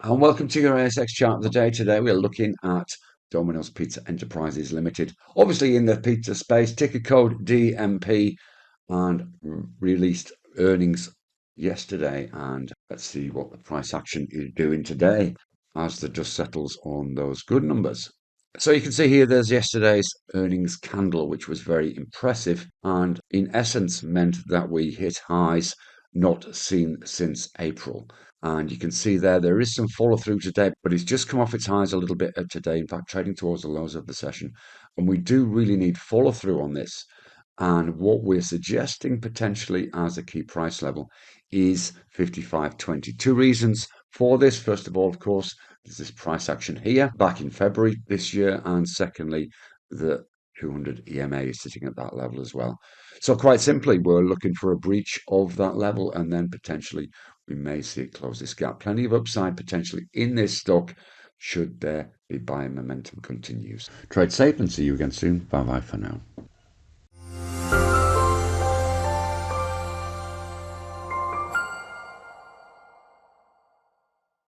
And welcome to your ASX chart of the day. Today we're looking at Domino's Pizza Enterprises Limited. Obviously in the pizza space, ticker code DMP, and released earnings yesterday. And let's see what the price action is doing today as the dust settles on those good numbers. So you can see here there's yesterday's earnings candle, which was very impressive and in essence meant that we hit highs not seen since April. And you can see there is some follow through today, but it's just come off its highs a little bit today. In fact, trading towards the lows of the session. And we do really need follow through on this. And what we're suggesting potentially as a key price level is 55.20. Two reasons for this. First of all, of course, there's this price action here back in February this year. And secondly, the 200 EMA is sitting at that level as well. So quite simply, we're looking for a breach of that level, and then potentially we may see it close this gap. Plenty of upside potentially in this stock should there be buying momentum continues. Trade safe and see you again soon. Bye bye for now.